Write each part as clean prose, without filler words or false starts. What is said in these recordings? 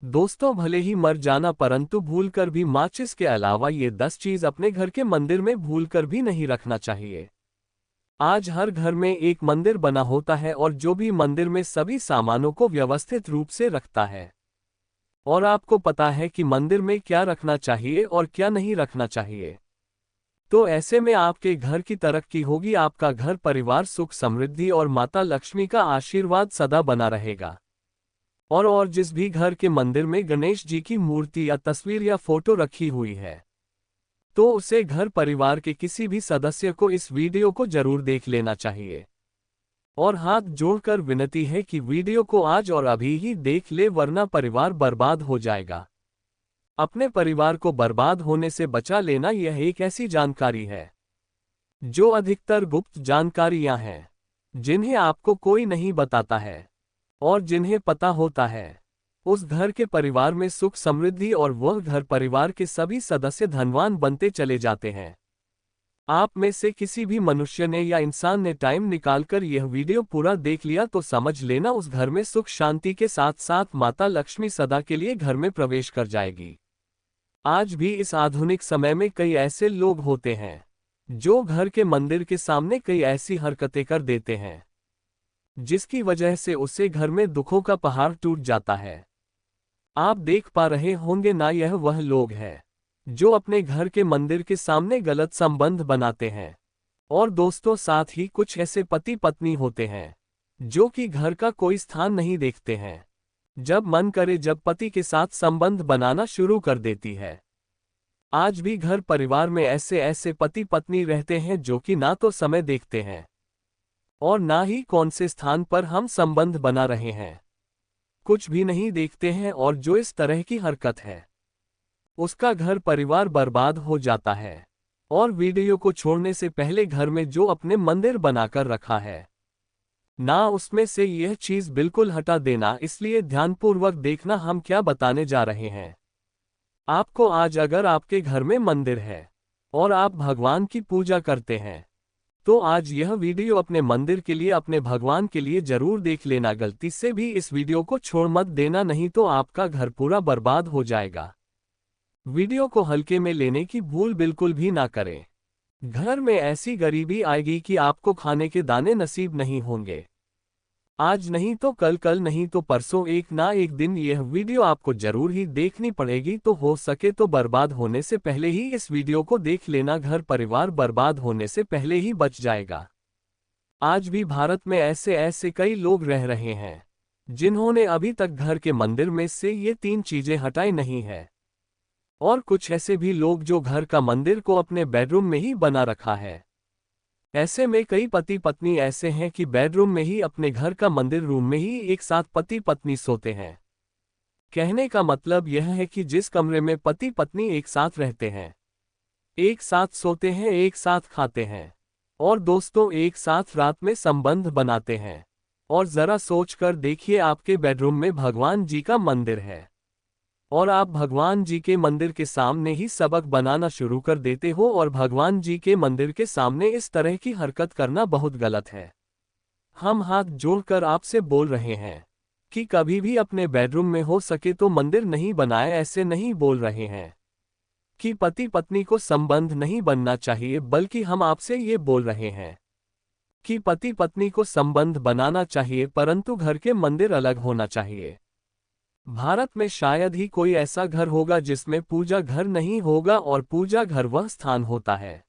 दोस्तों, भले ही मर जाना परंतु भूलकर भी माचिस के अलावा ये 10 चीज अपने घर के मंदिर में भूलकर भी नहीं रखना चाहिए। आज हर घर में एक मंदिर बना होता है और जो भी मंदिर में सभी सामानों को व्यवस्थित रूप से रखता है। और आपको पता है कि मंदिर में क्या रखना चाहिए और क्या नहीं रखना चाहिए। तो ऐसे में आपके घर की तरक्की होगी, आपका घर परिवार सुख समृद्धि और माता लक्ष्मी का आशीर्वाद सदा बना रहेगा। और जिस भी घर के मंदिर में गणेश जी की मूर्ति या तस्वीर या फोटो रखी हुई है, तो उसे घर परिवार के किसी भी सदस्य को इस वीडियो को जरूर देख लेना चाहिए। और हाथ जोड़कर विनती है कि वीडियो को आज और अभी ही देख ले, वरना परिवार बर्बाद हो जाएगा। अपने परिवार को बर्बाद होने से बचा लेना यह एक ऐसी जानकारी है जो अधिकतर गुप्त जानकारियां हैं, जिन्हें आपको कोई नहीं बताता है। और जिन्हें पता होता है, उस घर के परिवार में सुख समृद्धि और वह घर परिवार के सभी सदस्य धनवान बनते चले जाते हैं। आप में से किसी भी मनुष्य ने या इंसान ने टाइम निकालकर यह वीडियो पूरा देख लिया तो समझ लेना उस घर में सुख शांति के साथ साथ माता लक्ष्मी सदा के लिए घर में प्रवेश कर जाएगी। आज भी इस आधुनिक समय में कई ऐसे लोग होते हैं जो घर के मंदिर के सामने कई ऐसी हरकतें कर देते हैं जिसकी वजह से उससे घर में दुखों का पहाड़ टूट जाता है। आप देख पा रहे होंगे ना, यह वह लोग हैं जो अपने घर के मंदिर के सामने गलत संबंध बनाते हैं। और दोस्तों, साथ ही कुछ ऐसे पति पत्नी होते हैं जो कि घर का कोई स्थान नहीं देखते हैं। जब मन करे जब पति के साथ संबंध बनाना शुरू कर देती है। आज भी घर परिवार में ऐसे ऐसे पति पत्नी रहते हैं जो कि ना तो समय देखते हैं और ना ही कौन से स्थान पर हम संबंध बना रहे हैं, कुछ भी नहीं देखते हैं। और जो इस तरह की हरकत है उसका घर परिवार बर्बाद हो जाता है। और वीडियो को छोड़ने से पहले घर में जो अपने मंदिर बनाकर रखा है ना, उसमें से यह चीज बिल्कुल हटा देना। इसलिए ध्यानपूर्वक देखना हम क्या बताने जा रहे हैं आपको। आज अगर आपके घर में मंदिर है और आप भगवान की पूजा करते हैं तो आज यह वीडियो अपने मंदिर के लिए, अपने भगवान के लिए जरूर देख लेना। गलती से भी इस वीडियो को छोड़ मत देना, नहीं तो आपका घर पूरा बर्बाद हो जाएगा। वीडियो को हल्के में लेने की भूल बिल्कुल भी ना करें। घर में ऐसी गरीबी आएगी कि आपको खाने के दाने नसीब नहीं होंगे। आज नहीं तो कल, कल नहीं तो परसों, एक ना एक दिन यह वीडियो आपको जरूर ही देखनी पड़ेगी। तो हो सके तो बर्बाद होने से पहले ही इस वीडियो को देख लेना, घर परिवार बर्बाद होने से पहले ही बच जाएगा। आज भी भारत में ऐसे ऐसे कई लोग रह रहे हैं जिन्होंने अभी तक घर के मंदिर में से ये 3 चीजें हटाई नहीं है। और कुछ ऐसे भी लोग जो घर का मंदिर को अपने बेडरूम में ही बना रखा है। ऐसे में कई पति पत्नी ऐसे हैं कि बेडरूम में ही, अपने घर का मंदिर रूम में ही एक साथ पति पत्नी सोते हैं। कहने का मतलब यह है कि जिस कमरे में पति पत्नी एक साथ रहते हैं, एक साथ सोते हैं, एक साथ खाते हैं और दोस्तों एक साथ रात में संबंध बनाते हैं। और जरा सोचकर देखिए, आपके बेडरूम में भगवान जी का मंदिर है और आप भगवान जी के मंदिर के सामने ही सबक बनाना शुरू कर देते हो। और भगवान जी के मंदिर के सामने इस तरह की हरकत करना बहुत गलत है। हम हाथ जोड़कर आपसे बोल रहे हैं कि कभी भी अपने बेडरूम में हो सके तो मंदिर नहीं बनाए। ऐसे नहीं बोल रहे हैं कि पति पत्नी को संबंध नहीं बनना चाहिए, बल्कि हम आपसे ये बोल रहे हैं कि पति पत्नी को संबंध बनाना चाहिए, परंतु घर के मंदिर अलग होना चाहिए। भारत में शायद ही कोई ऐसा घर होगा जिसमें पूजा घर नहीं होगा। और पूजा घर वह स्थान होता है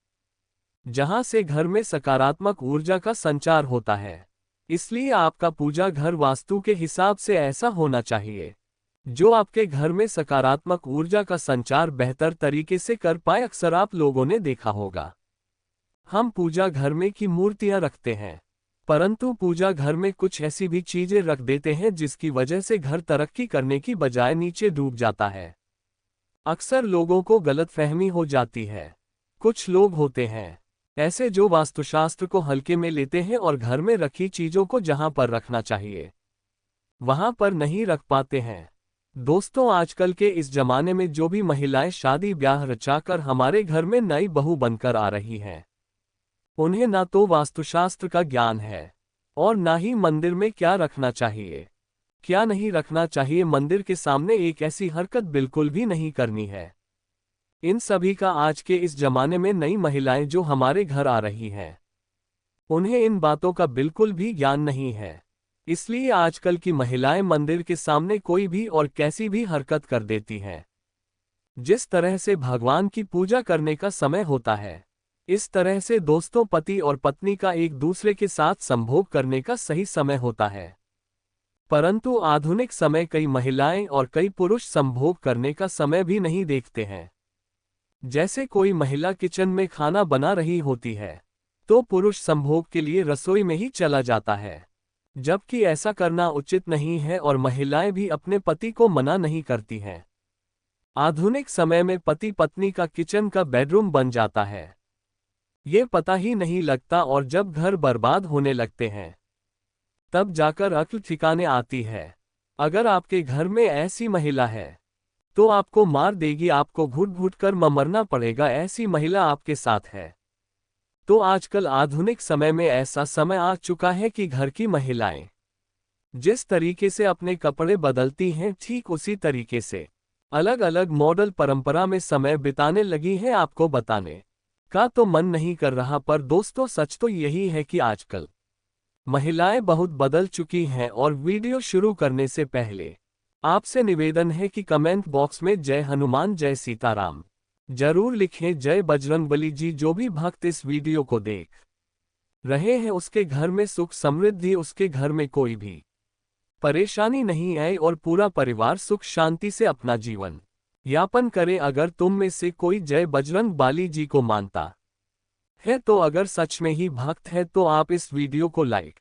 जहां से घर में सकारात्मक ऊर्जा का संचार होता है। इसलिए आपका पूजा घर वास्तु के हिसाब से ऐसा होना चाहिए जो आपके घर में सकारात्मक ऊर्जा का संचार बेहतर तरीके से कर पाए। अक्सर आप लोगों ने देखा होगा, हम पूजा घर में की मूर्तियां रखते हैं, परंतु पूजा घर में कुछ ऐसी भी चीजें रख देते हैं जिसकी वजह से घर तरक्की करने की बजाय नीचे डूब जाता है। अक्सर लोगों को गलतफहमी हो जाती है। कुछ लोग होते हैं ऐसे जो वास्तुशास्त्र को हल्के में लेते हैं और घर में रखी चीजों को जहां पर रखना चाहिए वहां पर नहीं रख पाते हैं। दोस्तों, आजकल के इस जमाने में जो भी महिलाएं शादी ब्याह रचाकर हमारे घर में नई बहू बनकर आ रही हैं, उन्हें ना तो वास्तुशास्त्र का ज्ञान है और ना ही मंदिर में क्या रखना चाहिए, क्या नहीं रखना चाहिए। मंदिर के सामने एक ऐसी हरकत बिल्कुल भी नहीं करनी है। इन सभी का आज के इस जमाने में नई महिलाएं जो हमारे घर आ रही हैं, उन्हें इन बातों का बिल्कुल भी ज्ञान नहीं है। इसलिए आजकल की महिलाएं मंदिर के सामने कोई भी और कैसी भी हरकत कर देती हैं। जिस तरह से भगवान की पूजा करने का समय होता है, इस तरह से दोस्तों पति और पत्नी का एक दूसरे के साथ संभोग करने का सही समय होता है। परंतु आधुनिक समय कई महिलाएं और कई पुरुष संभोग करने का समय भी नहीं देखते हैं। जैसे कोई महिला किचन में खाना बना रही होती है, तो पुरुष संभोग के लिए रसोई में ही चला जाता है, जबकि ऐसा करना उचित नहीं है और महिलाएं भी अपने पति को मना नहीं करती हैं। आधुनिक समय में पति पत्नी का किचन का बेडरूम बन जाता है, ये पता ही नहीं लगता, और जब घर बर्बाद होने लगते हैं तब जाकर अक्ल ठिकाने आती है। अगर आपके घर में ऐसी महिला है तो आपको मार देगी, आपको घुट घुट कर मरना पड़ेगा, ऐसी महिला आपके साथ है। तो आजकल आधुनिक समय में ऐसा समय आ चुका है कि घर की महिलाएं जिस तरीके से अपने कपड़े बदलती हैं, ठीक उसी तरीके से अलग अलग मॉडल परंपरा में समय बिताने लगी हैं। आपको बताने का तो मन नहीं कर रहा, पर दोस्तों सच तो यही है कि आजकल महिलाएं बहुत बदल चुकी हैं। और वीडियो शुरू करने से पहले आपसे निवेदन है कि कमेंट बॉक्स में जय हनुमान जय सीताराम जरूर लिखें। जय बजरंगबली जी। जो भी भक्त इस वीडियो को देख रहे हैं उसके घर में सुख समृद्धि, उसके घर में कोई भी परेशानी नहीं आए और पूरा परिवार सुख शांति से अपना जीवन यापन करे। अगर तुम में से कोई जय बजरंगबली जी को मानता है, तो अगर सच में ही भक्त है, तो आप इस वीडियो को लाइक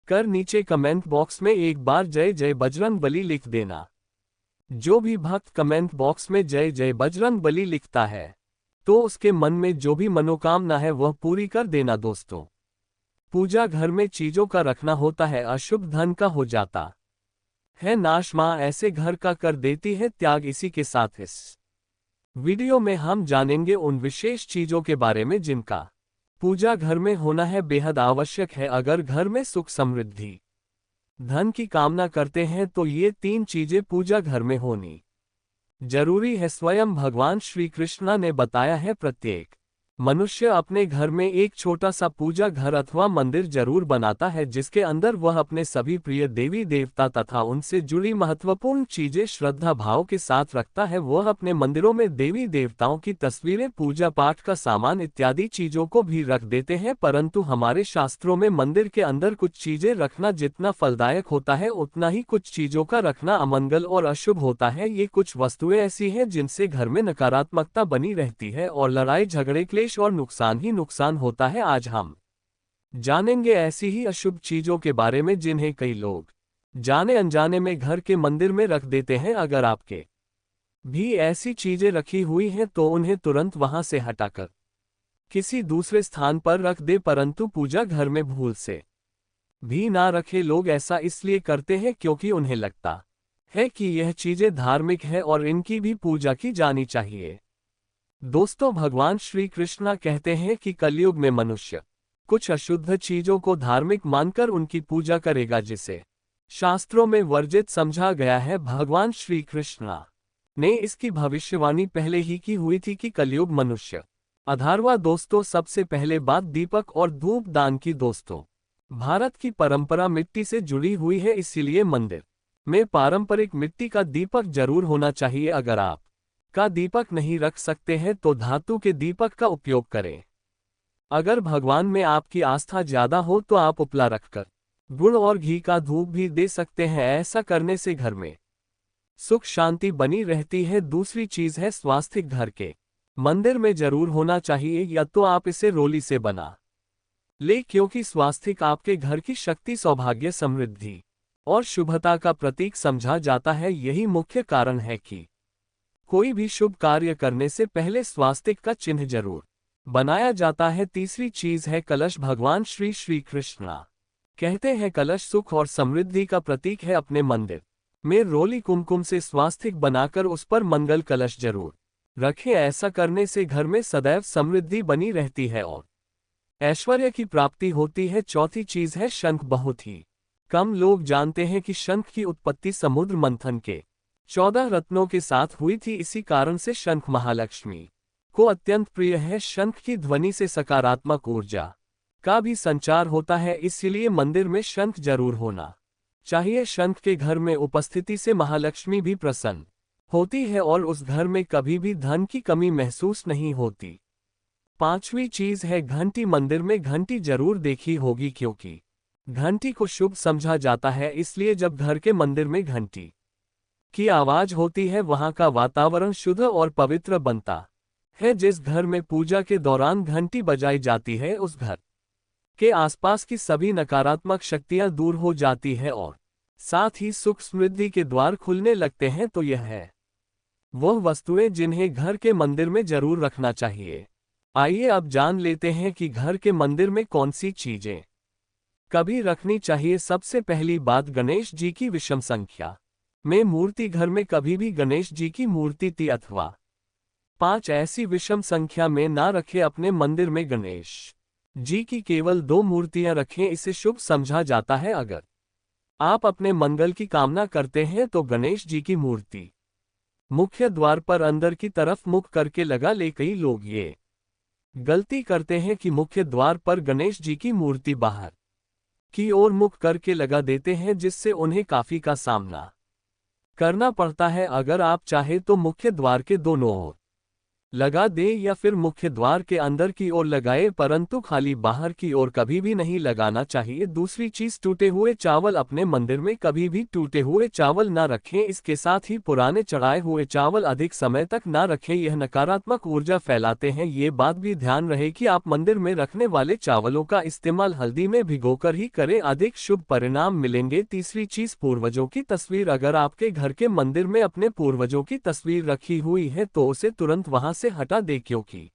कर नीचे कमेंट बॉक्स में एक बार जय जय बजरंगबली लिख देना। जो भी भक्त कमेंट बॉक्स में जय जय बजरंगबली लिखता है, तो उसके मन में जो भी मनोकामना है वह पूरी कर देना। दोस्तों, पूजा घर में चीजों का रखना होता है, अशुभ धन का हो जाता है नाश, माँ ऐसे घर का कर देती है त्याग। इसी के साथ इस वीडियो में हम जानेंगे उन विशेष चीजों के बारे में जिनका पूजा घर में होना है बेहद आवश्यक है। अगर घर में सुख समृद्धि धन की कामना करते हैं तो ये 3 चीजें पूजा घर में होनी जरूरी है। स्वयं भगवान श्री कृष्ण ने बताया है, प्रत्येक मनुष्य अपने घर में एक छोटा सा पूजा घर अथवा मंदिर जरूर बनाता है, जिसके अंदर वह अपने सभी प्रिय देवी देवता तथा उनसे जुड़ी महत्वपूर्ण चीजें श्रद्धा भाव के साथ रखता है। वह अपने मंदिरों में देवी देवताओं की तस्वीरें, पूजा पाठ का सामान इत्यादि चीजों को भी रख देते हैं। परंतु हमारे शास्त्रों में मंदिर के अंदर कुछ चीजें रखना जितना फलदायक होता है, उतना ही कुछ चीजों का रखना अमंगल और अशुभ होता है। ये कुछ वस्तुएं ऐसी हैं जिनसे घर में नकारात्मकता बनी रहती है और लड़ाई झगड़े क्लेश और नुकसान ही नुकसान होता है। आज हम जानेंगे ऐसी ही अशुभ चीजों के बारे में जिन्हें कई लोग जाने अनजाने में घर के मंदिर में रख देते हैं। अगर आपके भी ऐसी चीजें रखी हुई हैं तो उन्हें तुरंत वहां से हटाकर किसी दूसरे स्थान पर रख दे, परंतु पूजा घर में भूल से भी ना रखे। लोग ऐसा इसलिए करते हैं क्योंकि उन्हें लगता है कि यह चीजें धार्मिक है और इनकी भी पूजा की जानी चाहिए। दोस्तों, भगवान श्री कृष्ण कहते हैं कि कलयुग में मनुष्य कुछ अशुद्ध चीजों को धार्मिक मानकर उनकी पूजा करेगा, जिसे शास्त्रों में वर्जित समझा गया है। भगवान श्री कृष्ण ने इसकी भविष्यवाणी पहले ही की हुई थी कि कलयुग मनुष्य अधारवा। दोस्तों, सबसे पहले बात दीपक और धूप दान की। दोस्तों, भारत की परंपरा मिट्टी से जुड़ी हुई है, इसीलिए मंदिर में पारंपरिक मिट्टी का दीपक जरूर होना चाहिए। अगर आप का दीपक नहीं रख सकते हैं तो धातु के दीपक का उपयोग करें। अगर भगवान में आपकी आस्था ज्यादा हो तो आप उपला रखकर गुड़ और घी का धूप भी दे सकते हैं। ऐसा करने से घर में सुख शांति बनी रहती है। दूसरी चीज है स्वास्तिक। घर के मंदिर में जरूर होना चाहिए, या तो आप इसे रोली से बना ले, क्योंकि स्वास्तिक आपके घर की शक्ति, सौभाग्य, समृद्धि और शुभता का प्रतीक समझा जाता है। यही मुख्य कारण है कि कोई भी शुभ कार्य करने से पहले स्वास्तिक का चिन्ह जरूर बनाया जाता है। तीसरी चीज है कलश। भगवान श्री कृष्ण कहते हैं कलश सुख और समृद्धि का प्रतीक है। अपने मंदिर में रोली कुमकुम से स्वास्तिक बनाकर उस पर मंगल कलश जरूर रखें। ऐसा करने से घर में सदैव समृद्धि बनी रहती है और ऐश्वर्य की प्राप्ति होती है। चौथी चीज है शंख। बहुत ही कम लोग जानते हैं कि शंख की उत्पत्ति समुद्र मंथन के 14 रत्नों के साथ हुई थी। इसी कारण से शंख महालक्ष्मी को अत्यंत प्रिय है। शंख की ध्वनि से सकारात्मक ऊर्जा का भी संचार होता है, इसलिए मंदिर में शंख जरूर होना चाहिए। शंख के घर में उपस्थिति से महालक्ष्मी भी प्रसन्न होती है और उस घर में कभी भी धन की कमी महसूस नहीं होती। पांचवी चीज है घंटी। मंदिर में घंटी जरूर देखी होगी, क्योंकि घंटी को शुभ समझा जाता है। इसलिए जब घर के मंदिर में घंटी की आवाज होती है, वहां का वातावरण शुद्ध और पवित्र बनता है। जिस घर में पूजा के दौरान घंटी बजाई जाती है, उस घर के आसपास की सभी नकारात्मक शक्तियां दूर हो जाती है और साथ ही सुख समृद्धि के द्वार खुलने लगते हैं। तो यह है वह वस्तुएं जिन्हें घर के मंदिर में जरूर रखना चाहिए। आइए अब जान लेते हैं कि घर के मंदिर में कौन सी चीजें कभी रखनी चाहिए। सबसे पहली बात, गणेश जी की विषम संख्या में मूर्ति। घर में कभी भी गणेश जी की मूर्ति 3 अथवा 5 ऐसी विषम संख्या में ना रखें। अपने मंदिर में गणेश जी की केवल 2 मूर्तियां रखें, इसे शुभ समझा जाता है। अगर आप अपने मंगल की कामना करते हैं तो गणेश जी की मूर्ति मुख्य द्वार पर अंदर की तरफ मुख करके लगा ले। कई लोग ये गलती करते हैं कि मुख्य द्वार पर गणेश जी की मूर्ति बाहर की ओर मुख करके लगा देते हैं, जिससे उन्हें काफी का सामना करना पड़ता है। अगर आप चाहे तो मुख्य द्वार के दोनों ओर लगा दे या फिर मुख्य द्वार के अंदर की ओर लगाए, परंतु खाली बाहर की ओर कभी भी नहीं लगाना चाहिए। दूसरी चीज, टूटे हुए चावल। अपने मंदिर में कभी भी टूटे हुए चावल ना रखें। इसके साथ ही पुराने चढ़ाए हुए चावल अधिक समय तक ना रखें, यह नकारात्मक ऊर्जा फैलाते हैं। ये बात भी ध्यान रहे कि आप मंदिर में रखने वाले चावलों का इस्तेमाल हल्दी में भिगोकर ही करें, अधिक शुभ परिणाम मिलेंगे। तीसरी चीज, पूर्वजों की तस्वीर। अगर आपके घर के मंदिर में अपने पूर्वजों की तस्वीर रखी हुई है तो उसे तुरंत वहां से हटा दे, क्योंकि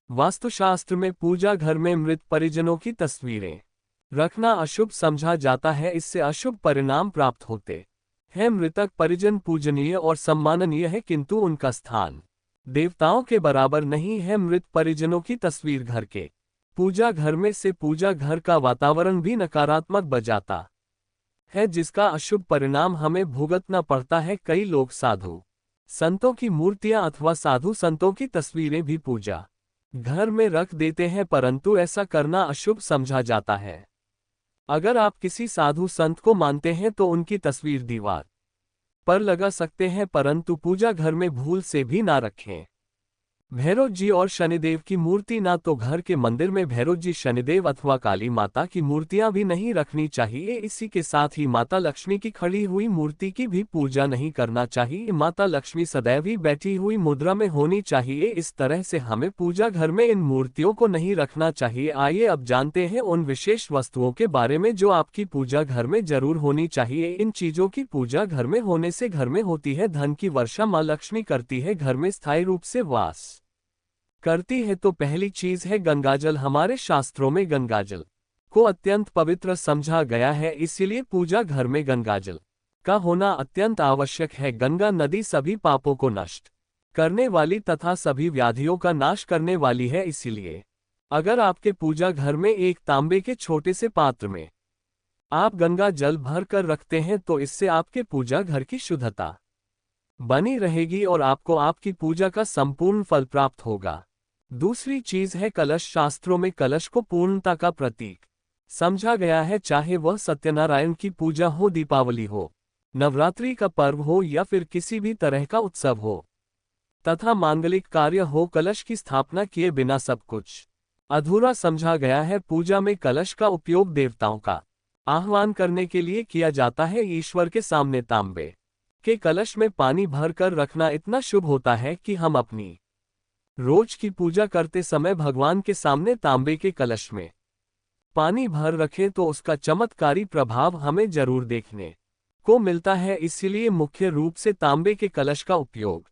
वास्तुशास्त्र में पूजा घर में मृत परिजनों की तस्वीरें रखना अशुभ समझा जाता है। इससे अशुभ परिणाम प्राप्त होते हैं। मृतक परिजन पूजनीय और सम्माननीय है, किंतु उनका स्थान देवताओं के बराबर नहीं है। मृत परिजनों की तस्वीर घर के पूजा घर में से पूजा घर का वातावरण भी नकारात्मक बजाता है, जिसका अशुभ परिणाम हमें भुगतना पड़ता है। कई लोग साधु संतों की मूर्तियां अथवा साधु संतों की तस्वीरें भी पूजा घर में रख देते हैं, परंतु ऐसा करना अशुभ समझा जाता है। अगर आप किसी साधु संत को मानते हैं तो उनकी तस्वीर दीवार पर लगा सकते हैं, परंतु पूजा घर में भूल से भी ना रखें। भैरव जी और शनिदेव की मूर्ति। ना तो घर के मंदिर में भैरव जी, शनिदेव अथवा काली माता की मूर्तियां भी नहीं रखनी चाहिए। इसी के साथ ही माता लक्ष्मी की खड़ी हुई मूर्ति की भी पूजा नहीं करना चाहिए। माता लक्ष्मी सदैव ही बैठी हुई मुद्रा में होनी चाहिए। इस तरह से हमें पूजा घर में इन मूर्तियों को नहीं रखना चाहिए। आइए अब जानते हैं उन विशेष वस्तुओं के बारे में जो आपकी पूजा घर में जरूर होनी चाहिए। इन चीजों की पूजा घर में होने से घर में होती है धन की वर्षा। माँ लक्ष्मी करती है घर में स्थायी रूप से वास करती है। तो पहली चीज है गंगाजल। हमारे शास्त्रों में गंगाजल को अत्यंत पवित्र समझा गया है, इसीलिए पूजा घर में गंगाजल का होना अत्यंत आवश्यक है। गंगा नदी सभी पापों को नष्ट करने वाली तथा सभी व्याधियों का नाश करने वाली है। इसीलिए अगर आपके पूजा घर में एक तांबे के छोटे से पात्र में आप गंगा जल भर कर रखते हैं तो इससे आपके पूजा घर की शुद्धता बनी रहेगी और आपको आपकी पूजा का संपूर्ण फल प्राप्त होगा। दूसरी चीज है कलश। शास्त्रों में कलश को पूर्णता का प्रतीक समझा गया है। चाहे वह सत्यनारायण की पूजा हो, दीपावली हो, नवरात्रि का पर्व हो या फिर किसी भी तरह का उत्सव हो तथा मांगलिक कार्य हो, कलश की स्थापना किए बिना सब कुछ अधूरा समझा गया है। पूजा में कलश का उपयोग देवताओं का आह्वान करने के लिए किया जाता है। ईश्वर के सामने तांबे के कलश में पानी भर कर रखना इतना शुभ होता है कि हम अपनी रोज की पूजा करते समय भगवान के सामने तांबे के कलश में पानी भर रखें तो उसका चमत्कारी प्रभाव हमें जरूर देखने को मिलता है। इसलिए मुख्य रूप से तांबे के कलश का उपयोग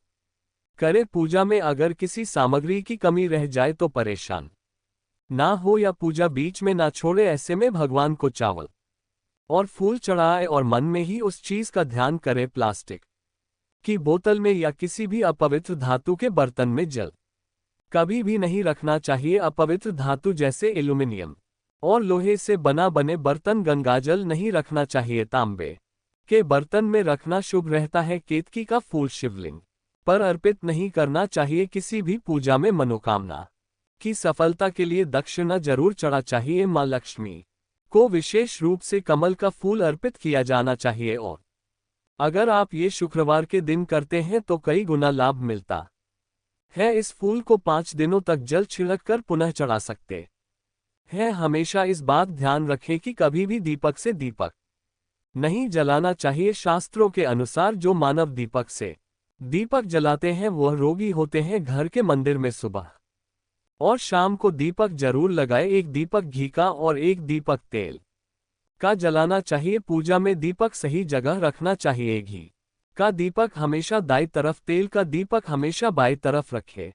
करें। पूजा में अगर किसी सामग्री की कमी रह जाए तो परेशान ना हो या पूजा बीच में ना छोड़े। ऐसे में भगवान को चावल और फूल चढ़ाए और मन में ही उस चीज का ध्यान करें। प्लास्टिक की बोतल में या किसी भी अपवित्र धातु के बर्तन में जल कभी भी नहीं रखना चाहिए। अपवित्र धातु जैसे एल्यूमिनियम, और लोहे से बने बर्तन गंगाजल नहीं रखना चाहिए। तांबे के बर्तन में रखना शुभ रहता है। केतकी का फूल शिवलिंग पर अर्पित नहीं करना चाहिए। किसी भी पूजा में मनोकामना की सफलता के लिए दक्षिणा जरूर चढ़ा चाहिए। माँ लक्ष्मी को विशेष रूप से कमल का फूल अर्पित किया जाना चाहिए। और अगर आप ये शुक्रवार के दिन करते हैं तो कई गुना लाभ मिलता है। इस फूल को 5 दिनों तक जल छिड़क कर पुनः चढ़ा सकते हैं। हमेशा इस बात ध्यान रखें कि कभी भी दीपक से दीपक नहीं जलाना चाहिए। शास्त्रों के अनुसार जो मानव दीपक से दीपक जलाते हैं वह रोगी होते हैं। घर के मंदिर में सुबह और शाम को दीपक जरूर लगाए। एक दीपक घी का और एक दीपक तेल का जलाना चाहिए। पूजा में दीपक सही जगह रखना चाहिए। घी का दीपक हमेशा दाईं तरफ, तेल का दीपक हमेशा बाएं तरफ रखें।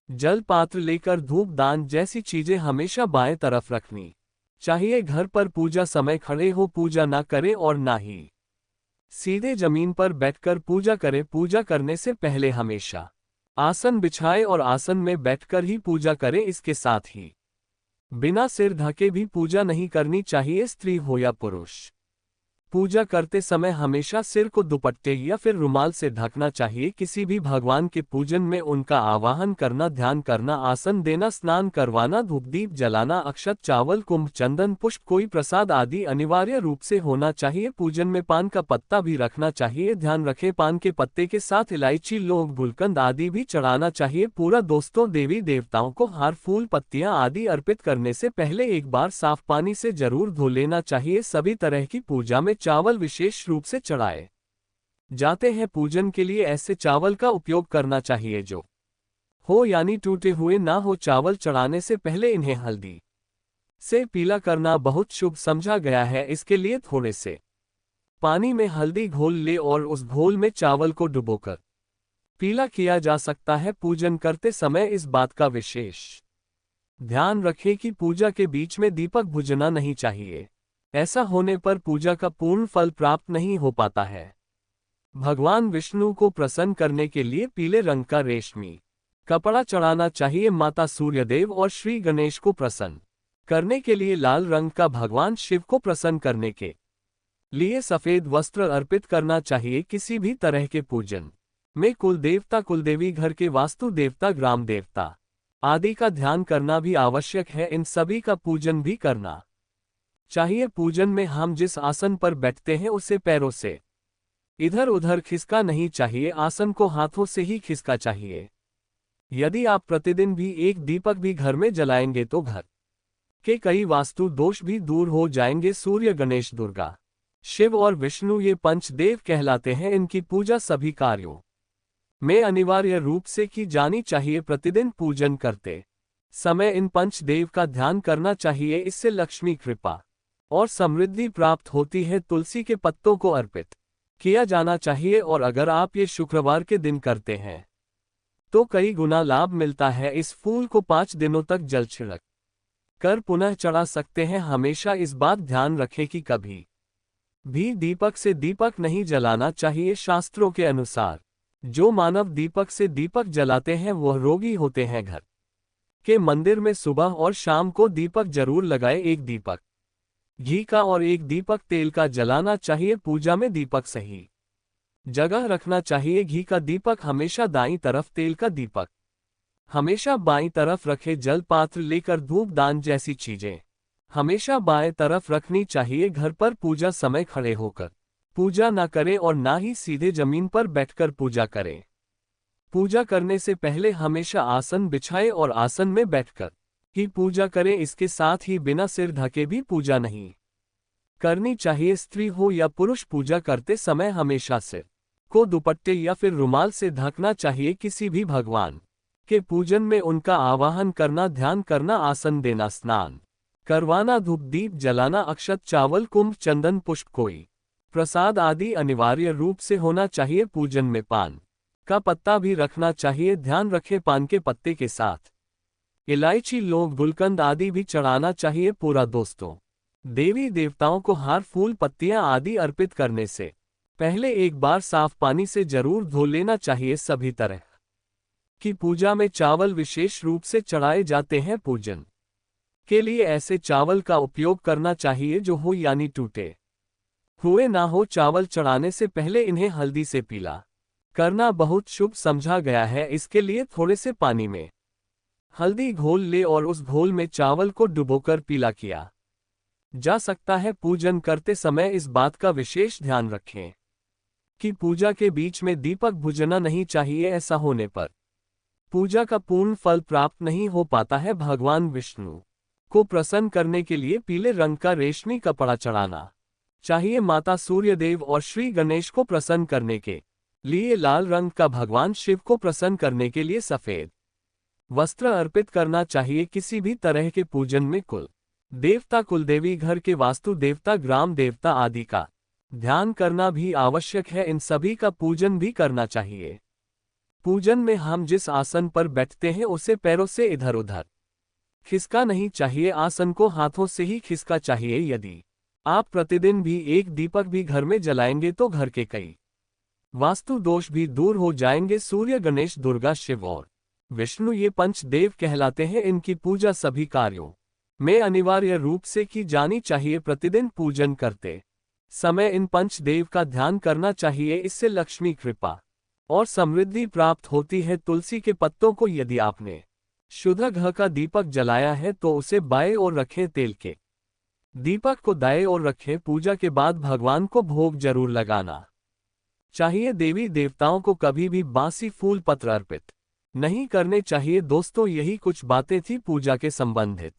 जल पात्र लेकर धूप दान जैसी चीजें हमेशा बाएं तरफ रखनी चाहिए। घर पर पूजा समय खड़े हो पूजा ना करें और ना ही सीधे जमीन पर बैठकर पूजा करें। पूजा करने से पहले हमेशा आसन बिछाए और आसन में बैठकर ही पूजा करें। इसके साथ ही बिना सिर ढके भी पूजा नहीं करनी चाहिए। स्त्री हो या पुरुष पूजा करते समय हमेशा सिर को दुपट्टे या फिर रुमाल से ढकना चाहिए। किसी भी भगवान के पूजन में उनका आवाहन करना, ध्यान करना, आसन देना, स्नान करवाना, धूप दीप जलाना, अक्षत, चावल, कुंभ, चंदन, पुष्प, कोई प्रसाद आदि अनिवार्य रूप से होना चाहिए। पूजन में पान का पत्ता भी रखना चाहिए। ध्यान रखें पान के पत्ते के साथ इलायची, लौंग, गुलकंद आदि भी चढ़ाना चाहिए। पूरा दोस्तों, देवी देवताओं को हार, फूल, पत्तियां आदि अर्पित करने से पहले एक बार साफ पानी से जरूर धो लेना चाहिए। सभी तरह की पूजा में चावल विशेष रूप से चढ़ाए जाते हैं। पूजन के लिए ऐसे चावल का उपयोग करना चाहिए जो हो यानी टूटे हुए ना हो। चावल चढ़ाने से पहले इन्हें हल्दी से पीला करना बहुत शुभ समझा गया है। इसके लिए थोड़े से पानी में हल्दी घोल ले और उस घोल में चावल को डुबोकर पीला किया जा सकता है। पूजन करते समय इस बात का विशेष ध्यान रखें कि पूजा के बीच में दीपक बुझना नहीं चाहिए। ऐसा होने पर पूजा का पूर्ण फल प्राप्त नहीं हो पाता है। भगवान विष्णु को प्रसन्न करने के लिए पीले रंग का रेशमी कपड़ा चढ़ाना चाहिए। माता सूर्यदेव और श्री गणेश को प्रसन्न करने के लिए लाल रंग का, भगवान शिव को प्रसन्न करने के लिए सफेद वस्त्र अर्पित करना चाहिए। किसी भी तरह के पूजन में कुल देवता, कुलदेवी, घर के वास्तु देवता, ग्राम देवता आदि का ध्यान करना भी आवश्यक है। इन सभी का पूजन भी करना चाहिए। पूजन में हम जिस आसन पर बैठते हैं उसे पैरों से इधर उधर खिसका नहीं चाहिए। आसन को हाथों से ही खिसका चाहिए। यदि आप प्रतिदिन भी एक दीपक भी घर में जलाएंगे तो घर के कई वास्तु दोष भी दूर हो जाएंगे। सूर्य, गणेश, दुर्गा, शिव और विष्णु ये पंचदेव कहलाते हैं। इनकी पूजा सभी कार्यों में अनिवार्य रूप से की जानी चाहिए। प्रतिदिन पूजन करते समय इन पंचदेव का ध्यान करना चाहिए। इससे लक्ष्मी कृपा और समृद्धि प्राप्त होती है। तुलसी के पत्तों को अर्पित किया जाना चाहिए और अगर आप ये शुक्रवार के दिन करते हैं तो कई गुना लाभ मिलता है। इस फूल को 5 दिनों तक जल छिड़क कर पुनः चढ़ा सकते हैं। हमेशा इस बात ध्यान रखें कि कभी भी दीपक से दीपक नहीं जलाना चाहिए। शास्त्रों के अनुसार जो मानव दीपक से दीपक जलाते हैं वह रोगी होते हैं। घर के मंदिर में सुबह और शाम को दीपक जरूर लगाए। एक दीपक घी का और एक दीपक तेल का जलाना चाहिए। पूजा में दीपक सही जगह रखना चाहिए। घी का दीपक हमेशा दाईं तरफ, तेल का दीपक हमेशा बाईं तरफ रखें। जल पात्र लेकर धूप दान जैसी चीजें हमेशा बाएं तरफ रखनी चाहिए। घर पर पूजा समय खड़े होकर पूजा ना करें और ना ही सीधे जमीन पर बैठकर पूजा करें। पूजा करने से पहले हमेशा आसन बिछाएं और आसन में बैठकर ही पूजा करें। इसके साथ ही बिना सिर ढके भी पूजा नहीं करनी चाहिए। स्त्री हो या पुरुष पूजा करते समय हमेशा सिर को दुपट्टे या फिर रुमाल से ढकना चाहिए। किसी भी भगवान के पूजन में उनका आवाहन करना, ध्यान करना, आसन देना, स्नान करवाना, धूप दीप जलाना, अक्षत, चावल, कुंभ, चंदन, पुष्प, कोई प्रसाद आदि अनिवार्य रूप से होना चाहिए। पूजन में पान का पत्ता भी रखना चाहिए। ध्यान रखें पान के पत्ते के साथ इलायची, लौंग, गुलकंद आदि भी चढ़ाना चाहिए। पूरा दोस्तों, देवी देवताओं को हार, फूल, पत्तियां आदि अर्पित करने से पहले एक बार साफ पानी से जरूर धो लेना चाहिए। सभी तरह की पूजा में चावल विशेष रूप से चढ़ाए जाते हैं। पूजन के लिए ऐसे चावल का उपयोग करना चाहिए जो हो यानी टूटे हुए ना हो। चावल चढ़ाने से पहले इन्हें हल्दी से पीला करना बहुत शुभ समझा गया है। इसके लिए थोड़े से पानी में हल्दी घोल ले और उस घोल में चावल को डुबोकर पीला किया जा सकता है। पूजन करते समय इस बात का विशेष ध्यान रखें कि पूजा के बीच में दीपक बुझना नहीं चाहिए। ऐसा होने पर पूजा का पूर्ण फल प्राप्त नहीं हो पाता है। भगवान विष्णु को प्रसन्न करने के लिए पीले रंग का रेशमी कपड़ा चढ़ाना चाहिए। माता सूर्यदेव और श्री गणेश को प्रसन्न करने के लिए लाल रंग का, भगवान शिव को प्रसन्न करने के लिए सफेद वस्त्र अर्पित करना चाहिए। किसी भी तरह के पूजन में कुल देवता, कुलदेवी, घर के वास्तु देवता, ग्राम देवता आदि का ध्यान करना भी आवश्यक है। इन सभी का पूजन भी करना चाहिए। पूजन में हम जिस आसन पर बैठते हैं उसे पैरों से इधर उधर खिसका नहीं चाहिए। आसन को हाथों से ही खिसका चाहिए। यदि आप प्रतिदिन भी एक दीपक भी घर में जलाएंगे तो घर के कई वास्तु दोष भी दूर हो जाएंगे। सूर्य, गणेश, दुर्गा, शिव और विष्णु ये पंचदेव कहलाते हैं। इनकी पूजा सभी कार्यों में अनिवार्य रूप से की जानी चाहिए। प्रतिदिन पूजन करते समय इन पंचदेव का ध्यान करना चाहिए। इससे लक्ष्मी कृपा और समृद्धि प्राप्त होती है। तुलसी के पत्तों को यदि आपने शुद्ध घी का दीपक जलाया है तो उसे बाएं ओर रखें। तेल के दीपक को दाएं ओर रखें। पूजा के बाद भगवान को भोग जरूर लगाना चाहिए। देवी देवताओं को कभी भी बासी फूल पत्र अर्पित नहीं करने चाहिए। दोस्तों, यही कुछ बातें थी पूजा के संबंधित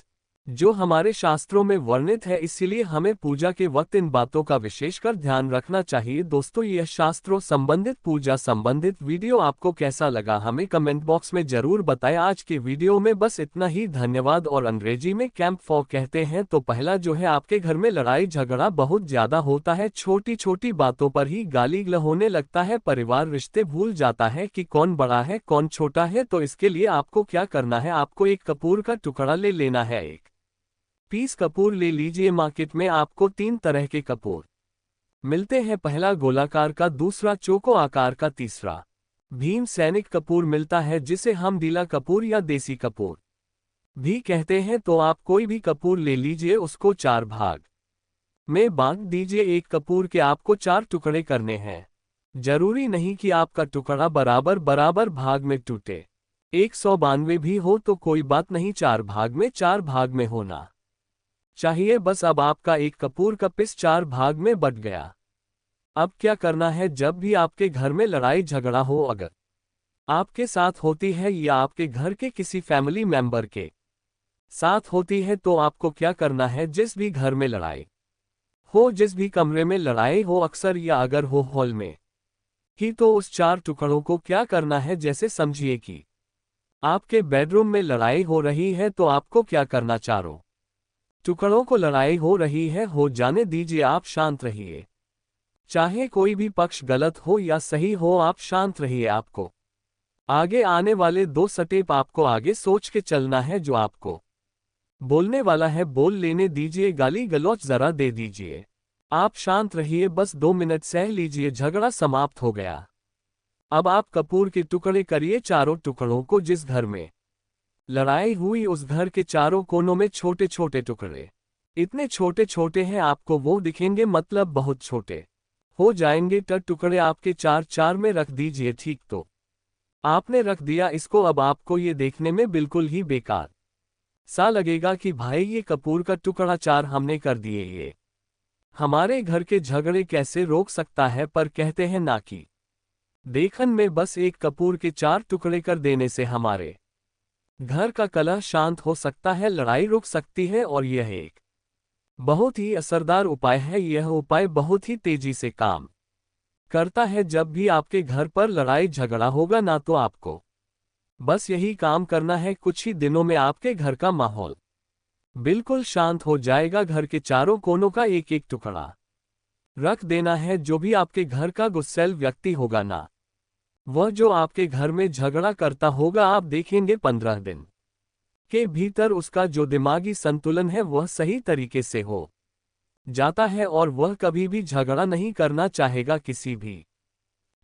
जो हमारे शास्त्रों में वर्णित है। इसीलिए हमें पूजा के वक्त इन बातों का विशेषकर ध्यान रखना चाहिए। दोस्तों, यह शास्त्रों संबंधित, पूजा संबंधित वीडियो आपको कैसा लगा हमें कमेंट बॉक्स में जरूर बताएं। आज के वीडियो में बस इतना ही। धन्यवाद। और अंग्रेजी में कैंप फायर कहते हैं तो पहला जो है, आपके घर में लड़ाई झगड़ा बहुत ज्यादा होता है। छोटी छोटी बातों पर ही गाली गलौज होने लगता है। परिवार रिश्ते भूल जाता है कि कौन बड़ा है कौन छोटा है। तो इसके लिए आपको क्या करना है, आपको एक कपूर का टुकड़ा ले लेना है। एक पीस कपूर ले लीजिए। मार्केट में आपको 3 तरह के कपूर मिलते हैं। पहला गोलाकार का, दूसरा चौको आकार का, तीसरा भीम सैनिक कपूर मिलता है जिसे हम डीला कपूर या देसी कपूर भी कहते हैं। तो आप कोई भी कपूर ले लीजिए, उसको 4 भाग में बांट दीजिए। एक कपूर के आपको 4 टुकड़े करने हैं। जरूरी नहीं कि आपका टुकड़ा बराबर बराबर भाग में टूटे। 192 भी हो तो कोई बात नहीं, 4 भाग में होना चाहिए। बस अब आपका एक कपूर का पीस 4 भाग में बट गया। अब क्या करना है, जब भी आपके घर में लड़ाई झगड़ा हो, अगर आपके साथ होती है या आपके घर के किसी फैमिली मेंबर के साथ होती है, तो आपको क्या करना है, जिस भी घर में लड़ाई हो, जिस भी कमरे में लड़ाई हो, अक्सर या अगर हो हॉल में ही, तो उस 4 टुकड़ों को क्या करना है, जैसे समझिए कि आपके बेडरूम में लड़ाई हो रही है, तो आपको क्या करना, चारों टुकड़ों को लड़ाई हो रही है, हो जाने दीजिए, आप शांत रहिए। चाहे कोई भी पक्ष गलत हो या सही हो, आप शांत रहिए। आपको आगे आने वाले 2 स्टेप आपको आगे सोच के चलना है। जो आपको बोलने वाला है बोल लेने दीजिए, गाली गलौज जरा दे दीजिए। आप शांत रहिए, बस 2 मिनट सह लीजिए, झगड़ा समाप्त हो गया। अब आप कपूर के टुकड़े करिए। चारों टुकड़ों को जिस घर में लड़ाई हुई उस घर के चारों कोनों में छोटे छोटे टुकड़े, इतने छोटे छोटे हैं आपको वो दिखेंगे, मतलब बहुत छोटे हो जाएंगे। टुकड़े आपके 4 में रख दीजिए। ठीक, तो आपने रख दिया इसको। अब आपको ये देखने में बिल्कुल ही बेकार सा लगेगा कि भाई ये कपूर का टुकड़ा 4 हमने कर दिए, ये हमारे घर के झगड़े कैसे रोक सकता है। पर कहते हैं ना कि देखन में बस एक कपूर के 4 टुकड़े कर देने से हमारे घर का कलह शांत हो सकता है, लड़ाई रुक सकती है। और यह एक बहुत ही असरदार उपाय है। यह उपाय बहुत ही तेजी से काम करता है। जब भी आपके घर पर लड़ाई झगड़ा होगा ना, तो आपको बस यही काम करना है। कुछ ही दिनों में आपके घर का माहौल बिल्कुल शांत हो जाएगा। घर के चारों कोनों का एक एक टुकड़ा रख देना है। जो भी आपके घर का गुस्सैल व्यक्ति होगा ना, वह जो आपके घर में झगड़ा करता होगा, आप देखेंगे 15 दिन के भीतर उसका जो दिमागी संतुलन है वह सही तरीके से हो जाता है और वह कभी भी झगड़ा नहीं करना चाहेगा किसी भी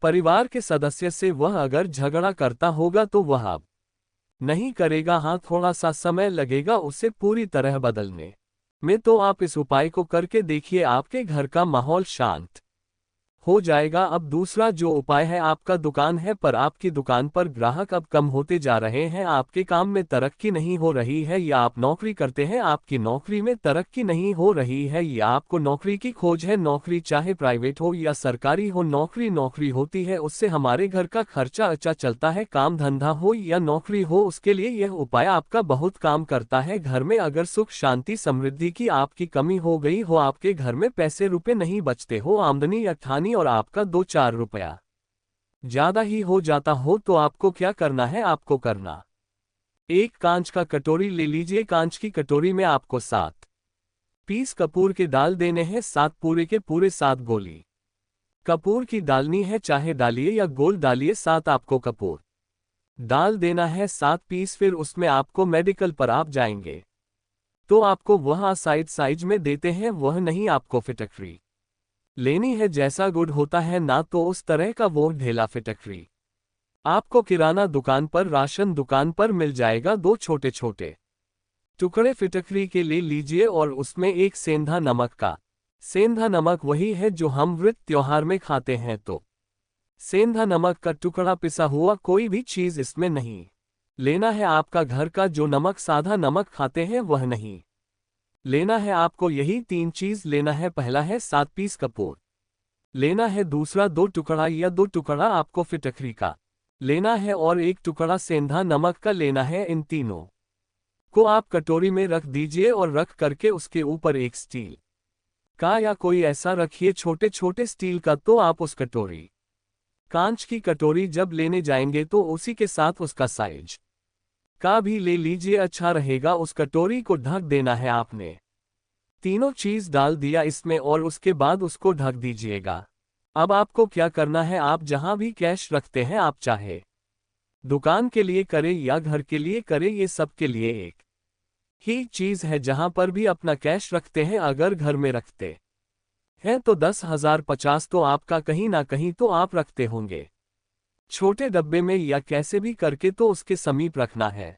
परिवार के सदस्य से। वह अगर झगड़ा करता होगा तो वह अब नहीं करेगा, हाँ थोड़ा सा समय लगेगा उसे पूरी तरह बदलने में, तो आप इस उपाय को करके देखिए, आपके घर का माहौल शांत हो जाएगा। अब दूसरा जो उपाय है, आपका दुकान है पर आपकी दुकान पर ग्राहक अब कम होते जा रहे हैं, आपके काम में तरक्की नहीं हो रही है, या आप नौकरी करते हैं आपकी नौकरी में तरक्की नहीं हो रही है, या आपको नौकरी की खोज है, नौकरी चाहे प्राइवेट हो या सरकारी हो, नौकरी नौकरी होती है उससे हमारे घर का खर्चा अच्छा चलता है, काम धंधा हो या नौकरी हो उसके लिए यह उपाय आपका बहुत काम करता है। घर में अगर सुख शांति समृद्धि की आपकी कमी हो गई हो, आपके घर में पैसे रुपए नहीं बचते हो, आमदनी अठानी और आपका 2-4 रुपया ज्यादा ही हो जाता हो, तो आपको क्या करना है, आपको करना एक कांच का कटोरी ले लीजिए, कांच की कटोरी में आपको 7 पीस कपूर के डाल देने हैं, 7 पूरे के पूरे 7 गोली कपूर की डालनी है, चाहे डालिए या गोल डालिए, 7 आपको कपूर डाल देना है, 7 पीस। फिर उसमें आपको मेडिकल पर आप जाएंगे तो आपको वह साइज में देते हैं, वह नहीं आपको फिटकरी लेनी है, जैसा गुड़ होता है ना तो उस तरह का वो ढेला फिटकरी आपको किराना दुकान पर राशन दुकान पर मिल जाएगा। 2 छोटे छोटे टुकड़े फिटकरी के ले लीजिए और उसमें एक सेंधा नमक का, सेंधा नमक वही है जो हम व्रत त्योहार में खाते हैं, तो सेंधा नमक का टुकड़ा पिसा हुआ कोई भी चीज इसमें नहीं लेना है, आपका घर का जो नमक साधा नमक खाते हैं वह नहीं लेना है, आपको यही 3 चीज लेना है। पहला है 7 पीस कपूर लेना है, दूसरा 2 टुकड़ा या 2 टुकड़ा आपको फिटकरी का लेना है, और 1 टुकड़ा सेंधा नमक का लेना है। इन तीनों को आप कटोरी में रख दीजिए और रख करके उसके ऊपर एक स्टील का या कोई ऐसा रखिए छोटे छोटे स्टील का, तो आप उस कटोरी कांच की कटोरी जब लेने जाएंगे तो उसी के साथ उसका साइज का भी ले लीजिए, अच्छा रहेगा। उस कटोरी को ढक देना है, आपने तीनों चीज डाल दिया इसमें और उसके बाद उसको ढक दीजिएगा। अब आपको क्या करना है, आप जहां भी कैश रखते हैं, आप चाहे दुकान के लिए करें या घर के लिए करें, ये सब के लिए एक ही चीज है, जहां पर भी अपना कैश रखते हैं, अगर घर में रखते हैं तो 10,000 50 तो आपका कहीं ना कहीं तो आप रखते होंगे, छोटे डब्बे में या कैसे भी करके तो उसके समीप रखना है।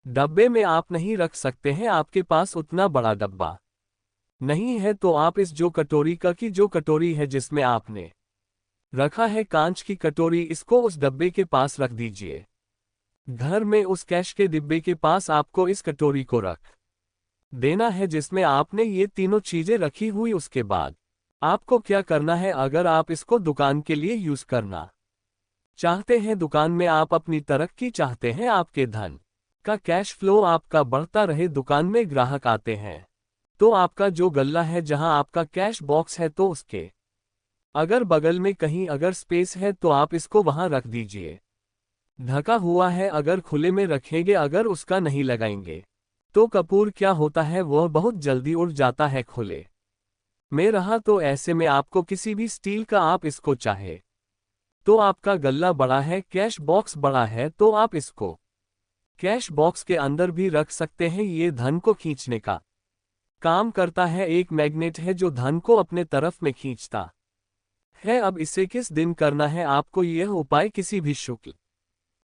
डब्बे में आप नहीं रख सकते हैं, आपके पास उतना बड़ा डब्बा नहीं है, तो आप इस जो कटोरी का की जो कटोरी है जिसमें आपने रखा है कांच की कटोरी, इसको उस डब्बे के पास रख दीजिए। घर में उस कैश के डिब्बे के पास आपको इस कटोरी को रख देना है जिसमें आपने ये तीनों चीजें रखी हुई। उसके बाद आपको क्या करना है, अगर आप इसको दुकान के लिए यूज करना चाहते हैं, दुकान में आप अपनी तरक्की चाहते हैं, आपके धन का कैश फ्लो आपका बढ़ता रहे, दुकान में ग्राहक आते हैं, तो आपका जो गल्ला है जहां आपका कैश बॉक्स है, तो उसके अगर बगल में कहीं अगर स्पेस है तो आप इसको वहां रख दीजिए। ढका हुआ है, अगर खुले में रखेंगे, अगर उसका नहीं लगाएंगे तो कपूर क्या होता है, वह बहुत जल्दी उड़ जाता है। खुले में रहा तो ऐसे में आपको किसी भी स्टील का, आप इसको चाहे तो आपका गल्ला बड़ा है, कैश बॉक्स बड़ा है, तो आप इसको कैश बॉक्स के अंदर भी रख सकते हैं। ये धन को खींचने का काम करता है, एक मैग्नेट है जो धन को अपने तरफ में खींचता है। अब इसे किस दिन करना है, आपको यह उपाय किसी भी शुक्ल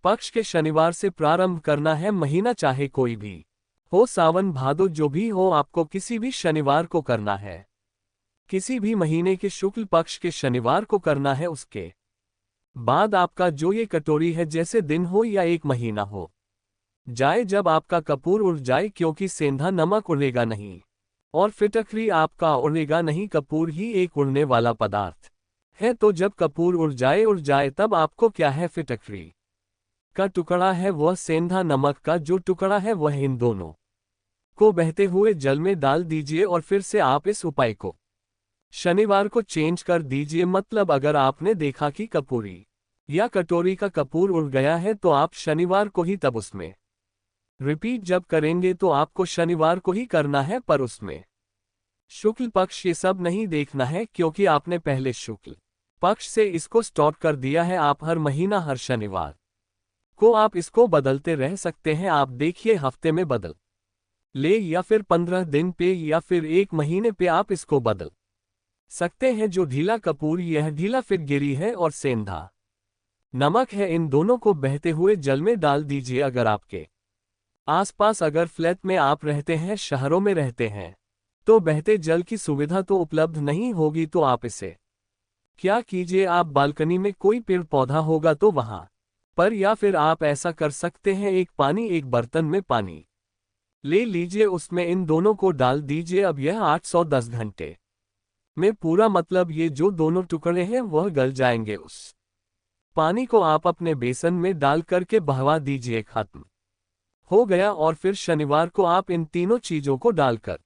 पक्ष के शनिवार से प्रारंभ करना है, महीना चाहे कोई भी हो, सावन भादो जो भी हो, आपको किसी भी शनिवार को करना है, किसी भी महीने के शुक्ल पक्ष के शनिवार को करना है। उसके बाद आपका जो ये कटोरी है, जैसे दिन हो या एक महीना हो जाए, जब आपका कपूर उड़ जाए, क्योंकि सेंधा नमक उड़ेगा नहीं और फिटकरी आपका उड़ेगा नहीं, कपूर ही एक उड़ने वाला पदार्थ है, तो जब कपूर उड़ जाए तब आपको क्या है, फिटकरी का टुकड़ा है, वह सेंधा नमक का जो टुकड़ा है, वह इन दोनों को बहते हुए जल में डाल दीजिए और फिर से आप इस उपाय को शनिवार को चेंज कर दीजिए। मतलब अगर आपने देखा कि कपूरी या कटोरी का कपूर उड़ गया है, तो आप शनिवार को ही तब उसमें रिपीट जब करेंगे, तो आपको शनिवार को ही करना है, पर उसमें शुक्ल पक्ष ये सब नहीं देखना है, क्योंकि आपने पहले शुक्ल पक्ष से इसको स्टॉप कर दिया है। आप हर महीना हर शनिवार को आप इसको बदलते रह सकते हैं। आप देखिए हफ्ते में बदल ले या फिर 15 दिन पे या फिर 1 महीने पे आप इसको बदल सकते हैं। जो ढीला कपूर, यह ढीला फिटगिरी है और सेंधा नमक है, इन दोनों को बहते हुए जल में डाल दीजिए। अगर आपके आसपास अगर फ्लैट में आप रहते हैं, शहरों में रहते हैं, तो बहते जल की सुविधा तो उपलब्ध नहीं होगी, तो आप इसे क्या कीजिए, आप बालकनी में कोई पेड़ पौधा होगा तो वहां पर, या फिर आप ऐसा कर सकते हैं, एक बर्तन में पानी ले लीजिए, उसमें इन दोनों को डाल दीजिए। अब यह 810 घंटे में पूरा, मतलब ये जो दोनों टुकड़े हैं वह गल जाएंगे। उस पानी को आप अपने बेसन में डाल करके बहवा दीजिए, खत्म हो गया। और फिर शनिवार को आप इन तीनों चीजों को डालकर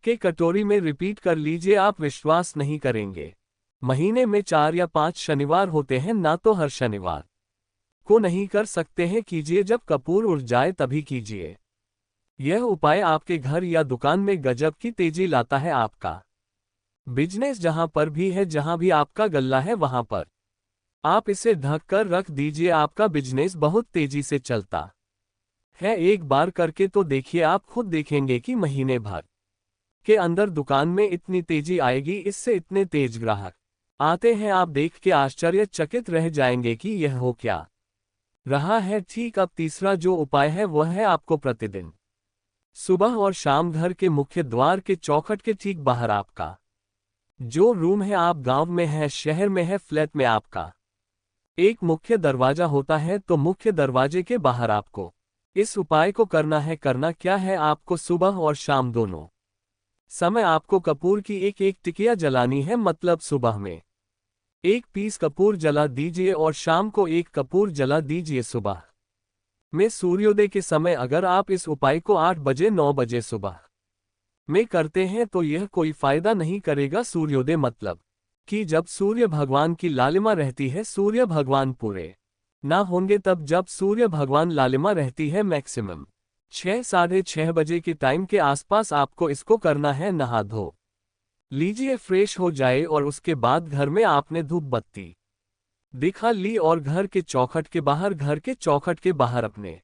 के कटोरी में रिपीट कर लीजिए। आप विश्वास नहीं करेंगे, महीने में 4 या 5 शनिवार होते हैं, ना तो हर शनिवार को नहीं कर सकते हैं। कीजिए, जब कपूर उड़ जाए तभी कीजिए। यह उपाय आपके घर या दुकान में गजब की तेजी लाता है। आपका बिजनेस जहां पर भी है, जहां भी आपका गल्ला है, वहां पर आप इसे ढक कर रख दीजिए, आपका बिजनेस बहुत तेजी से चलता है। एक बार करके तो देखिए, आप खुद देखेंगे कि महीने भर के अंदर दुकान में इतनी तेजी आएगी, इससे इतने तेज ग्राहक आते हैं, आप देख के आश्चर्यचकित रह जाएंगे कि यह हो क्या रहा है। ठीक, अब तीसरा जो उपाय है वह है आपको प्रतिदिन सुबह और शाम घर के मुख्य द्वार के चौखट के ठीक बाहर, आपका जो रूम है, आप गांव में है, शहर में है, फ्लैट में, आपका एक मुख्य दरवाजा होता है, तो मुख्य दरवाजे के बाहर आपको इस उपाय को करना है। करना क्या है, आपको सुबह और शाम दोनों समय आपको कपूर की एक एक टिकिया जलानी है। मतलब सुबह में 1 पीस कपूर जला दीजिए और शाम को 1 कपूर जला दीजिए। सुबह में सूर्योदय के समय अगर आप इस उपाय को 8 बजे 9 बजे सुबह में करते हैं तो यह कोई फायदा नहीं करेगा। सूर्योदय मतलब कि जब सूर्य भगवान की लालिमा रहती है, सूर्य भगवान पूरे ना होंगे, तब जब सूर्य भगवान लालिमा रहती है, मैक्सिमम 6 साढ़े 6 बजे के टाइम के आसपास आपको इसको करना है। नहा धो लीजिए, फ्रेश हो जाए, और उसके बाद घर में आपने धूप बत्ती दिखा ली और घर के चौखट के बाहर अपने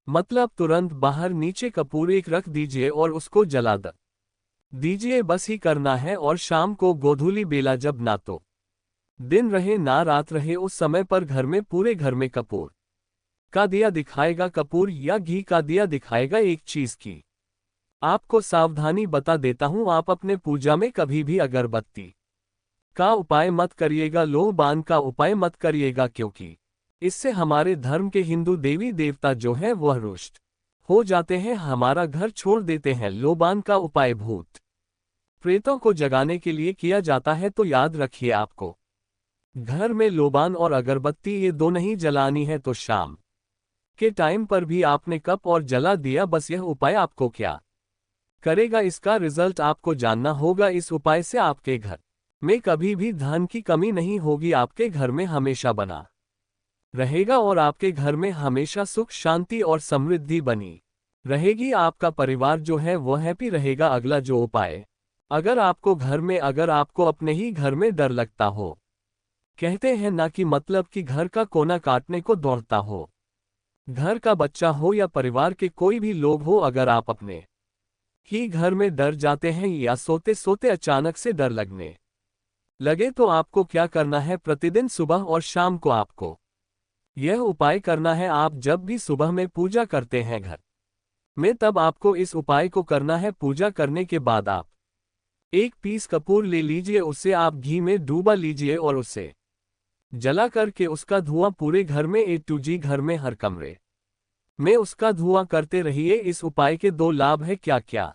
मतलब तुरंत बाहर नीचे कपूर एक रख दीजिए और उसको जला दीजिए। बस ही करना है। और शाम को गोधूली बेला, जब ना तो दिन रहे ना रात रहे, उस समय पर घर में पूरे घर में कपूर का दिया दिखाएगा, कपूर या घी का दिया दिखाएगा। एक चीज की आपको सावधानी बता देता हूं, आप अपने पूजा में कभी भी अगरबत्ती का उपाय मत करिएगा, लोह बान का उपाय मत करिएगा, क्योंकि इससे हमारे धर्म के हिंदू देवी देवता जो हैं वह रुष्ट हो जाते हैं, हमारा घर छोड़ देते हैं। लोबान का उपाय भूत प्रेतों को जगाने के लिए किया जाता है, तो याद रखिए, आपको घर में लोबान और अगरबत्ती ये दो नहीं जलानी है। तो शाम के टाइम पर भी आपने कप और जला दिया। बस यह उपाय आपको क्या करेगा, इसका रिजल्ट आपको जानना होगा। इस उपाय से आपके घर में कभी भी धन की कमी नहीं होगी, आपके घर में हमेशा बना रहेगा और आपके घर में हमेशा सुख शांति और समृद्धि बनी रहेगी। आपका परिवार जो है वह हैप्पी रहेगा। अगला जो उपाय, अगर आपको अपने ही घर में डर लगता हो, कहते हैं ना कि मतलब कि घर का कोना काटने को दौड़ता हो, घर का बच्चा हो या परिवार के कोई भी लोग हो, अगर आप अपने ही घर में डर जाते हैं या सोते सोते अचानक से डर लगने लगे, तो आपको क्या करना है, प्रतिदिन सुबह और शाम को आपको यह उपाय करना है। आप जब भी सुबह में पूजा करते हैं घर में, तब आपको इस उपाय को करना है। पूजा करने के बाद आप 1 पीस कपूर ले लीजिए, उसे आप घी में डूबा लीजिए और उसे जला करके उसका धुआं पूरे घर में A to G, घर में हर कमरे में उसका धुआं करते रहिए। इस उपाय के 2 लाभ है क्या क्या।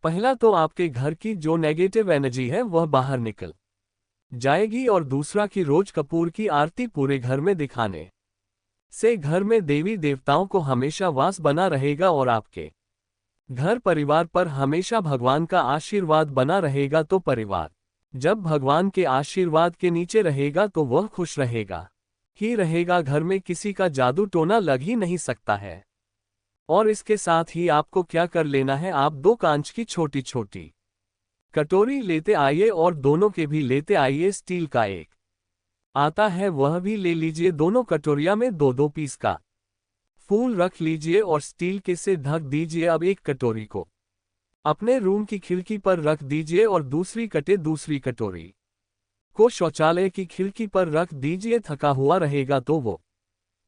पहला तो आपके घर की जो नेगेटिव एनर्जी है वह बाहर निकल जाएगी, और दूसरा कि रोज कपूर की आरती पूरे घर में दिखाने से घर में देवी देवताओं को हमेशा वास बना रहेगा और आपके घर परिवार पर हमेशा भगवान का आशीर्वाद बना रहेगा। तो परिवार जब भगवान के आशीर्वाद के नीचे रहेगा तो वह खुश रहेगा ही रहेगा, घर में किसी का जादू टोना लग ही नहीं सकता है। और इसके साथ ही आपको क्या कर लेना है, आप 2 कांच की छोटी छोटी कटोरी लेते आइए और दोनों के भी लेते आइए। स्टील का एक आता है वह भी ले लीजिए। दोनों कटोरिया में 2-2 पीस का फूल रख लीजिए और स्टील के से ढक दीजिए। अब एक कटोरी को अपने रूम की खिड़की पर रख दीजिए और दूसरी कटोरी उसको शौचालय की खिड़की पर रख दीजिए, थका हुआ रहेगा तो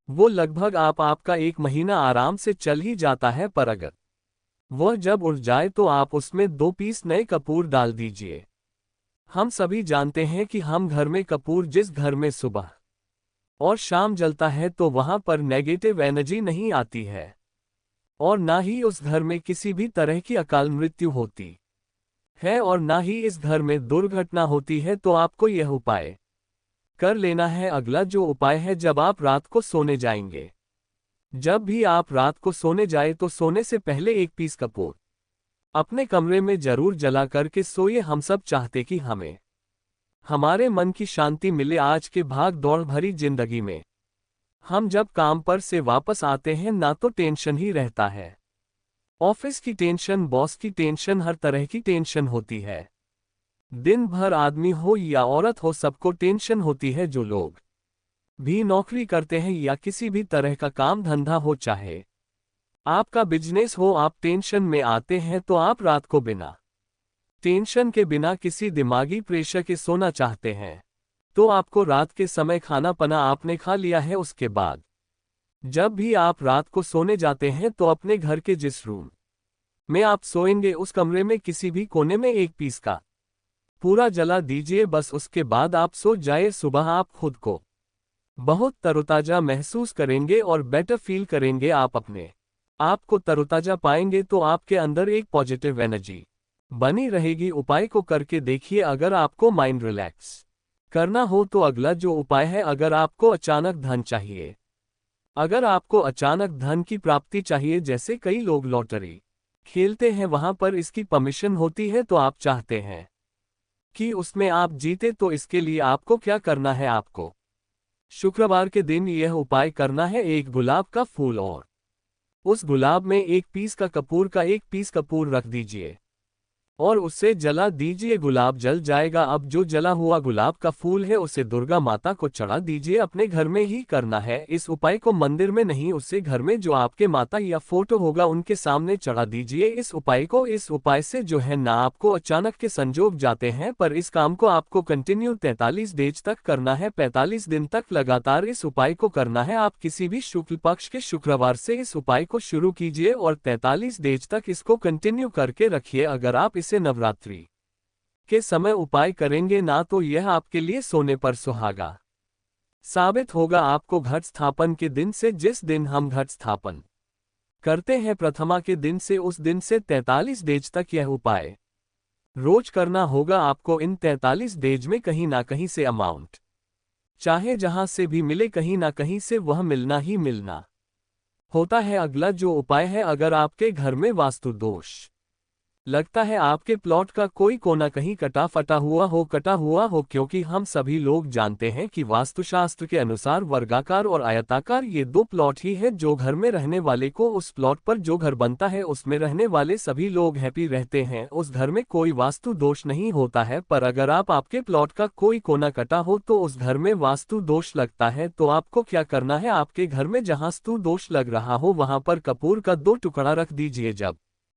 वो लगभग आपका 1 महीना आराम से चल ही जाता है। पर अगर वह जब उड़ जाए तो आप उसमें 2 पीस नए कपूर डाल दीजिए। हम सभी जानते हैं कि हम घर में कपूर जिस घर में सुबह और शाम जलता है तो वहां पर नेगेटिव एनर्जी नहीं आती है और ना ही उस घर में किसी भी तरह की अकाल मृत्यु होती है और ना ही इस घर में दुर्घटना होती है। तो आपको यह उपाय कर लेना है। अगला जो उपाय है, जब आप रात को सोने जाएंगे, जब भी आप रात को सोने जाए तो सोने से पहले 1 पीस कपूर अपने कमरे में जरूर जला करके सोइए। हम सब चाहते कि हमें हमारे मन की शांति मिले। आज के भाग दौड़ भरी जिंदगी में हम जब काम पर से वापस आते हैं ना तो टेंशन ही रहता है। ऑफिस की टेंशन, बॉस की टेंशन, हर तरह की टेंशन होती है। दिन भर आदमी हो या औरत हो, सबको टेंशन होती है। जो लोग भी नौकरी करते हैं या किसी भी तरह का काम धंधा हो, चाहे आपका बिजनेस हो, आप टेंशन में आते हैं। तो आप रात को बिना टेंशन के, बिना किसी दिमागी प्रेशर के सोना चाहते हैं। तो आपको रात के समय खाना पना आपने खा लिया है, उसके बाद जब भी आप रात को सोने जाते हैं तो अपने घर के जिस रूम में आप सोएंगे उस कमरे में किसी भी कोने में 1 पीस का पूरा जला दीजिए। बस उसके बाद आप सो जाए। सुबह आप खुद को बहुत तरोताजा महसूस करेंगे और बेटर फील करेंगे। आप अपने आप को तरोताजा पाएंगे तो आपके अंदर एक पॉजिटिव एनर्जी बनी रहेगी। उपाय को करके देखिए। अगर आपको माइंड रिलैक्स करना हो तो अगला जो उपाय है, अगर आपको अचानक धन चाहिए, अगर आपको अचानक धन की प्राप्ति चाहिए, जैसे कई लोग लॉटरी खेलते हैं, वहां पर इसकी परमिशन होती है, तो आप चाहते हैं कि उसमें आप जीते, तो इसके लिए आपको क्या करना है, आपको शुक्रवार के दिन यह उपाय करना है। एक गुलाब का फूल और उस गुलाब में 1 पीस का कपूर का 1 पीस कपूर रख दीजिए और उससे जला दीजिए। गुलाब जल जाएगा। अब जो जला हुआ गुलाब का फूल है उसे दुर्गा माता को चढ़ा दीजिए। अपने घर में ही करना है। इस उपाय को मंदिर में नहीं, उससे घर में जो आपके माता या फोटो होगा उनके सामने चढ़ा दीजिए इस उपाय को। इस उपाय से जो है ना आपको अचानक के संजोग जाते हैं, पर इस काम को आपको कंटिन्यू 43 डेज तक करना है। 45 दिन तक लगातार इस उपाय को करना है। आप किसी भी शुक्ल पक्ष के शुक्रवार से इस उपाय को शुरू कीजिए और 43 डेज तक इसको कंटिन्यू करके रखिए। अगर आप इसे नवरात्रि के समय उपाय करेंगे ना तो यह आपके लिए सोने पर सुहागा साबित होगा। आपको घट स्थापन के दिन से, जिस दिन हम घट स्थापन करते हैं प्रथमा के दिन से, उस दिन से 43 डेज तक यह उपाय रोज करना होगा। आपको इन 43 डेज में कहीं ना कहीं से अमाउंट, चाहे जहां से भी मिले, कहीं ना कहीं से वह मिलना ही मिलना होता है। अगला जो उपाय है, अगर आपके घर में वास्तु दोष लगता है, आपके प्लॉट का कोई कोना कहीं कटा हुआ हो, क्योंकि हम सभी लोग जानते हैं कि वास्तुशास्त्र के अनुसार वर्गाकार और आयताकार ये 2 प्लॉट ही है। जो घर में रहने वाले को, उस प्लॉट पर जो घर बनता है उसमें रहने वाले सभी लोग हैप्पी रहते हैं, उस घर में कोई वास्तु दोष नहीं होता है। पर अगर आपके प्लॉट का कोई कोना कटा हो तो उस घर में वास्तु दोष लगता है। तो आपको क्या करना है, आपके घर में जहां वास्तु दोष लग रहा हो वहां पर कपूर का 2 टुकड़ा रख दीजिए। जब